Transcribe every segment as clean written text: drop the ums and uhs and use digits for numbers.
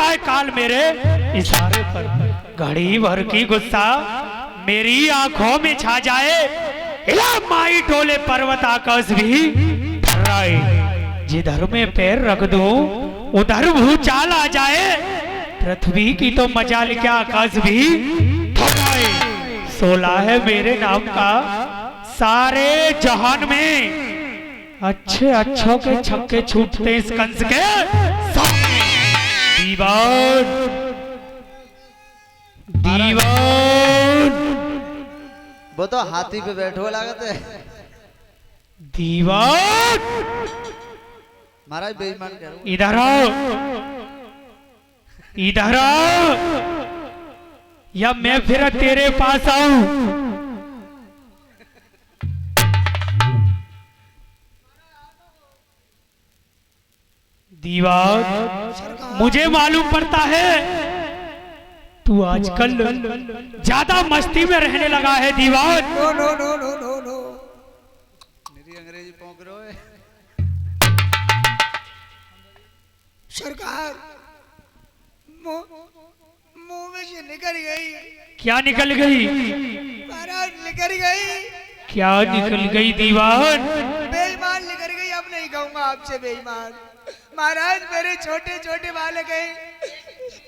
है काल मेरे इशारे पर। घड़ी भर की गुस्सा मेरी आंखों में छा जाए, इला माई टोले पर्वत आकाश भी थर्राए। जिधर में पैर रख दूं उधर भूचाल आ जाए, पृथ्वी की तो मजाल क्या आकाश भी थर्राए। सोला है मेरे नाम का सारे जहान में, अच्छे अच्छों के छक्के छूटते इस कंस के सामने। दीवान दीवान वो तो हाथी पे बैठो लागत है। दीवान महाराज बेईमान कह रहा हूं। इधर आओ, इधर आओ, या मैं फिर तेरे पास आऊं। दीवान मुझे मालूम पड़ता है तू आजकल ज्यादा मस्ती में रहने लगा है दीवान। No no no no no no मेरी अंग्रेजी पौंक रहे हो है। सरकार मुंह में से निकल गई। क्या निकल गई? महाराज निकल गई। क्या निकल गई दीवान? बेईमान निकल गई। अब नहीं कहूंगा आपसे बेईमान। महाराज मेरे छोटे छोटे बालक हैं,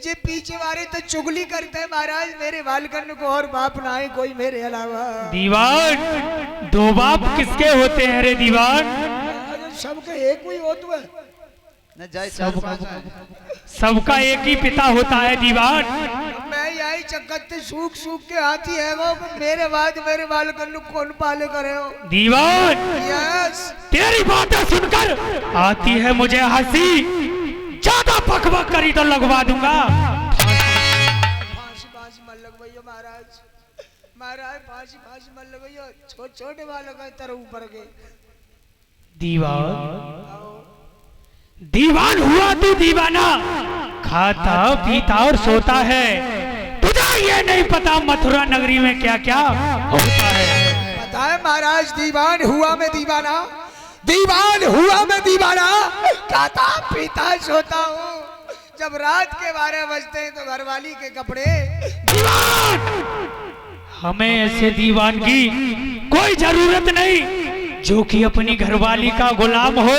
जे पीछे वाले तो चुगली करते हैं। महाराज मेरे बालकन को और बाप ना है कोई मेरे अलावा। दीवान दो बाप किसके होते हैं रे दीवान? सबका एक ही होता है। न जाए सबका एक ही पिता होता है दीवान। मैं यही चक्कर सूख सूख के आती है वो, मेरे बाद मेरे बालकन को कौन पाले करे हो? दीवान यस तेरी बातें सुनकर आती है मुझे हंसी, ज्यादा बकबक करी तो लगवा दूंगा। फांसी फांसी मत लगवाइयो महाराज। महाराज फांसी फांसी मत लगवाइयो। छोटे बालक है तरह ऊपर के। दीवान दीवान हुआ तू दीवाना, खाता पीता और सोता है। तुझे ये नहीं पता मथुरा नगरी में क्या क्या होता है। पता है महाराज, दीवान हुआ मैं दीवाना, दीवान हुआ मैं दीवाना, खाता पीता सोता हूँ। जब रात के 12 बजते हैं तो घरवाली के कपड़े। दीवान हमें ऐसे दीवान की कोई जरूरत नहीं जो कि अपनी घरवाली का गुलाम हो।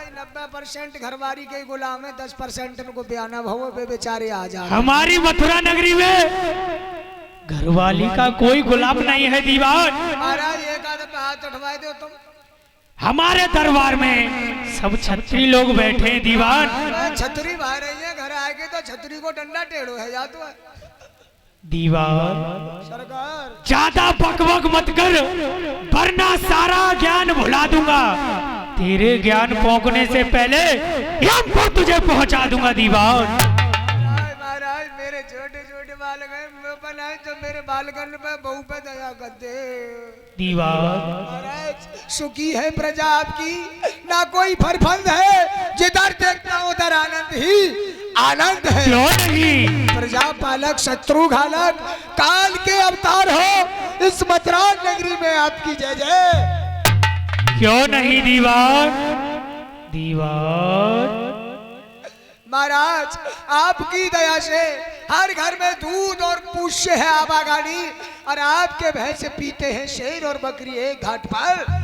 90% घरवाली के गुलाम है, 10% उनको बयाना भवो पे बेचारे आ जा। हमारी मथुरा नगरी में घरवाली का कोई गुलाम नहीं है दीवान। महाराज एक आदमी पे हाथ उठवाए दो तुम। हमारे दरबार में सब छत्री लोग बैठे हैं दीवान। छतरी बाहर रही है, घर आएगी तो छतरी को डंडा टेढ़ो है जा तो है। दीवान सरकार ज्यादा बकबक मत कर, वरना सारा ज्ञान भुला दूंगा। तेरे ज्ञान पहुंचने से पहले यम पर तुझे पहुंचा दूंगा दीवान। महाराज मेरे छोटे छोटे बालक हैं, मैं बनाए तो मेरे बालकन पे बहू पे दया कर दे। दीवान महाराज सुखी है प्रजा आपकी, ना कोई फरफंद है। जिधर देखता हूँ उधर आनंद ही आनंद है। क्यों नहीं? प्रजा पालक शत्रु घालक काल के अवतार हो इस मथुरा नगरी में आपकी जय जय। क्यों नहीं दीवान? दीवान महाराज आपकी दया से हर घर में दूध और पुष्य है आवागनी, और आपके भैंस पीते हैं शेर और बकरी एक घाट पर।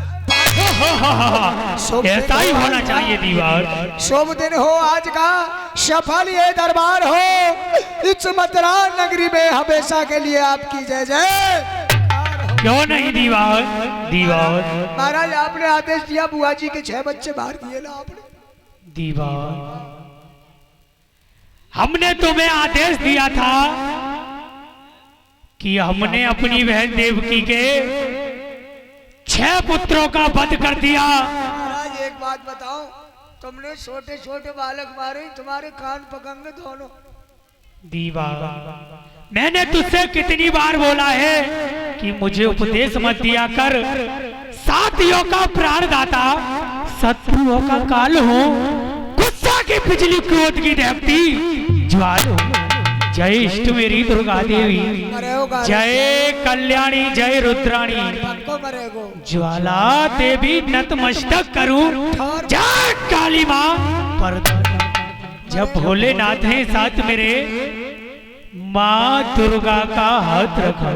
ऐसा ही होना चाहिए दीवान। शुभ दिन हो आज का, सफल ये दरबार हो इस मथुरा नगरी में हमेशा के लिए आपकी जय जय। क्यों नहीं दीवान? दीवान महाराज आपने आदेश दिया बुआ जी के 6 बच्चे बाहर दिए ना आपने। दीवान हमने तुम्हें आदेश दिया था कि हमने अपनी बहन देवकी के 6 पुत्रों का वध कर दिया। महाराज एक बात बताओ, तुमने छोटे छोटे बालक मारे, तुम्हारे कान पकड़ेंगे दोनों। दीवान मैंने तुझसे कितनी बार बोला है कि मुझे उपदेश मत दिया कर। साथियों का प्राणदाता शत्रुओं का काल हो, गुस्सा की बिजली क्रोध की दहकती ज्वाल हो। जय इष्ट मेरी दुर्गा देवी, जय कल्याणी, जय रुद्राणी, ज्वाला देवी नतमस्तक करूं। जय काली मां पर जब भोलेनाथ ने साथ मेरे माँ दुर्गा का हाथ रखा,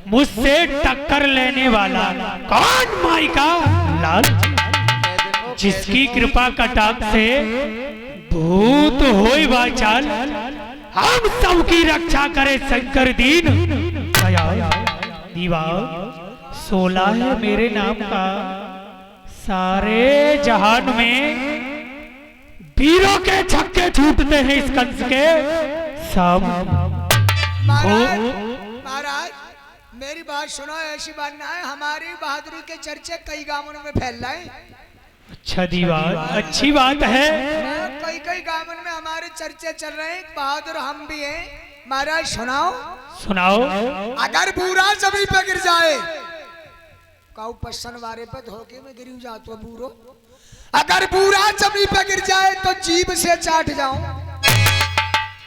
मुझसे टक्कर लेने वाला कौन माई का लाल, जिसकी कृपा कटाक्ष से भूत होई वाचाल, हम सबकी रक्षा करे शंकर दीन दयाल। दीवार 16 है मेरे नाम का, सारे जहान में वीरों के छक्के छूटते हैं इस कंस के सब। महाराज महाराज मेरी बात सुनो, ऐसी बात ना है, हमारी बहादुरी के चर्चे कई गांवों में फैल रहे हैं। अच्छा दीवार, अच्छी बात है। कई कई गांवों में हमारे चर्चे चल रहे हैं, बहादुर हम भी हैं। महाराज सुनाओ सुनाओ। अगर पूरा जमीन पे गिर जाए, काऊ पसन वारे पे धोखे में गिरी जातो बूरो, अगर पूरा जमीन पे गिर जाए तो जीभ से चाट जाऊं,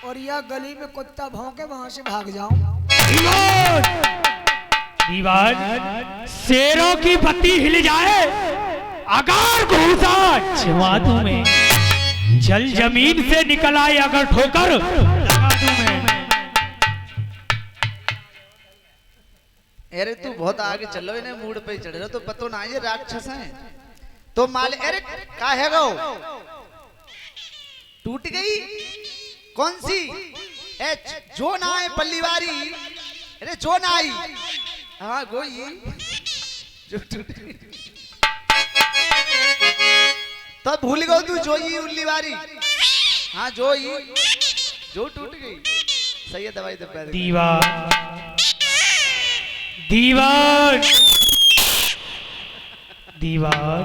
और यह गली में कुत्ता भौंके वहां से भाग जाऊं। दीवार शेरों की बत्ती हिल जाए, अगर घूसा जमातू में, जल जमीन से निकल आए अगर ठोकर लगा दूं मैं। अरे तू बहुत आगे चलो, इन्हें मूड पे चढ़ रहे तो पतो ना ये राक्षस हैं तो माले। अरे का है गो टूट गई कौन सी? ए जो ना है पल्लीवारी, अरे जो ना आई, हाँ गोई जो टूट गई तो भूल गो तू, जो ही उल्लीवारी, हाँ जो ही जो टूट गई। सही है, दवाई दे। दीवार दीवार दीवार,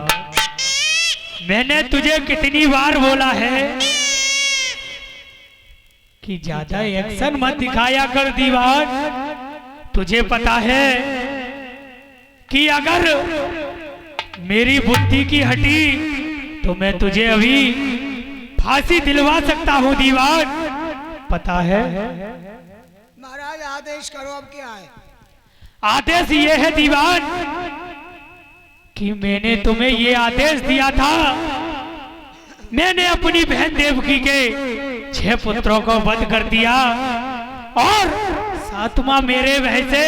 मैंने तुझे कितनी बार बोला है कि ज्यादा एक्शन मत दिखाया कर दीवार। तुझे पता है कि अगर मेरी बुद्धि की हटी तो मैं तुझे अभी फांसी दिलवा सकता हूं दीवार, पता है। महाराज आदेश करो, अब क्या है? आदेश ये है दीवान कि मैंने तुम्हें ये आदेश दिया था, मैंने अपनी बहन देवकी के 6 पुत्रों को वध कर दिया, और 7वां मेरे वह से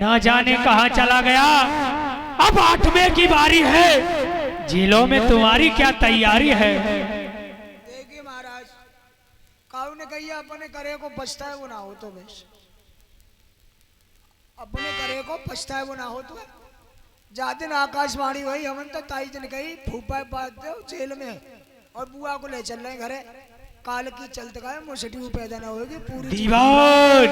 ना जाने कहां चला गया। अब 8वें की बारी है, जेलों में तुम्हारी क्या तैयारी है? देखिए महाराज, काऊ ने कही अपने करे को पछता है वो ना हो तो बस, अपने करे को पछता है वो ना हो तो। जाते ना आकाशवाणी हुई, हमन तो ताई जन कही फूफा बात दो जेल में, और बुआ को ले चल रहे घरे, काल की चलते का मुसटी पैदा ना होगी पूरी। दीवान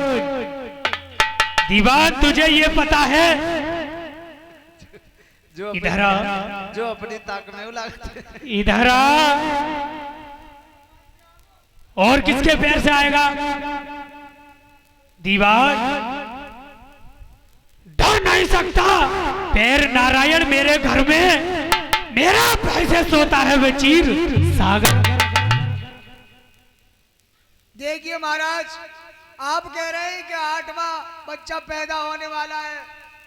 दीवान तुझे ये पता है, जो इधर आ, जो अपनी ताक में लगते, इधर आ, और किसके पैर से आएगा? दीवान डर नहीं सकता, पैर नारायण मेरे घर में मेरा पैसे सोता है वे चीर सागर। देखिए महाराज, आप कह रहे हैं कि 8वां बच्चा पैदा होने वाला है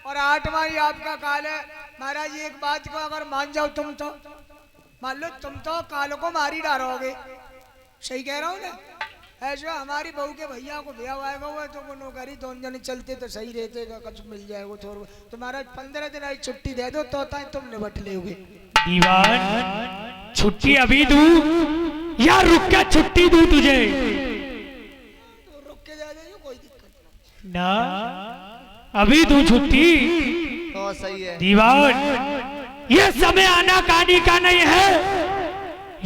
और 8वां ही आपका काल है। महाराज एक बात को अगर मान जाओ तुम तो, मान लो तुम तो काल को मारी डालोगे, सही कह रहा हूँ ना? ऐसे हमारी बहू के भैया को ब्याह आएगा हुआ तो वो नौकरी दोनों जने चलते तो सही रहते, कुछ मिल जाएगा थोड़ा तो। महाराज 15 दिन आई छुट्टी दे दो तो तुम निपट लोगे। दीवान छुट्टी अभी दूं या रुक के छुट्टी दूं तुझे? तो रुक के दे दो, कोई दिक्कत ना, अभी दूं छुट्टी तो सही है। दीवान ये समय आना कहानी का नहीं है,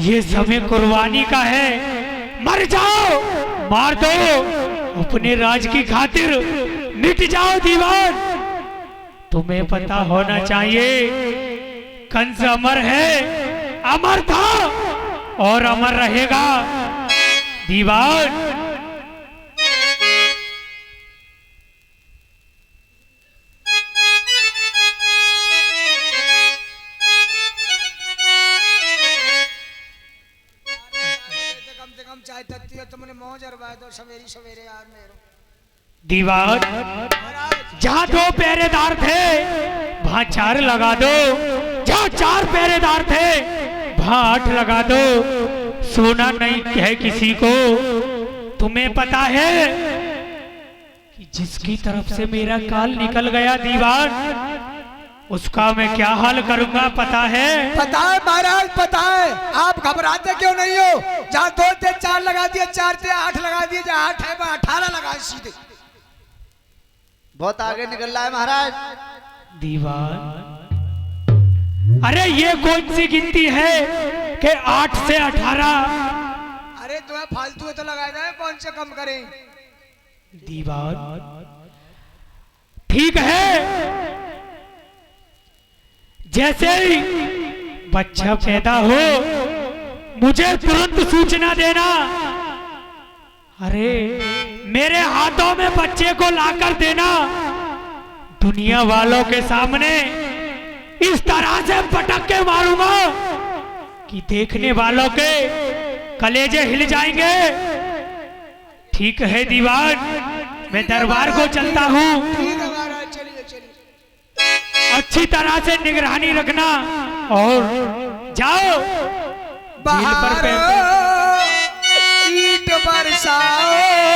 ये समय कुर्बानी का है। मर जाओ, मार दो, अपने राज की खातिर मिट जाओ दीवान। तुम्हें पता होना चाहिए कंस अमर है, अमर था और अमर रहेगा दीवान। तुमने मौज अरवा दो सवेरे सवेरे यार मेरो। दीवार जहाँ 2 पहरेदार थे वहाँ 4 लगा दो, जहाँ 4 पहरेदार थे वहाँ 8 लगा दो। सोना नहीं है किसी को। तुम्हें पता है कि जिसकी तरफ से मेरा काल निकल गया दीवान, उसका मैं क्या हाल करूंगा पता है? पता है महाराज, पता है। आप घबराते क्यों नहीं हो? जहाँ 2 थे 4 लगा दिए, 4 थे 8 लगा दिए, जहाँ 8 है वहाँ 18 लगा सीधे। बहुत आगे निकल रहा है महाराज। दीवान, अरे ये कौन सी गिनती है कि 8 से 18? अरे तुम्हें फालतू है तो लगाए ना, कौन से कम करें? दीवान ठीक है, जैसे ही बच्चा पैदा हो मुझे तुरंत सूचना देना। अरे मेरे हाथों में बच्चे को लाकर देना। दुनिया वालों के सामने इस तरह से पटक के मारूंगा कि देखने वालों के कलेजे हिल जाएंगे। ठीक है दीवान, मैं दरबार को चलता हूँ। ठीक है महाराज, चलिए चलिए। अच्छी तरह से निगरानी रखना और जाओ। बाहर ईंट बरसाओ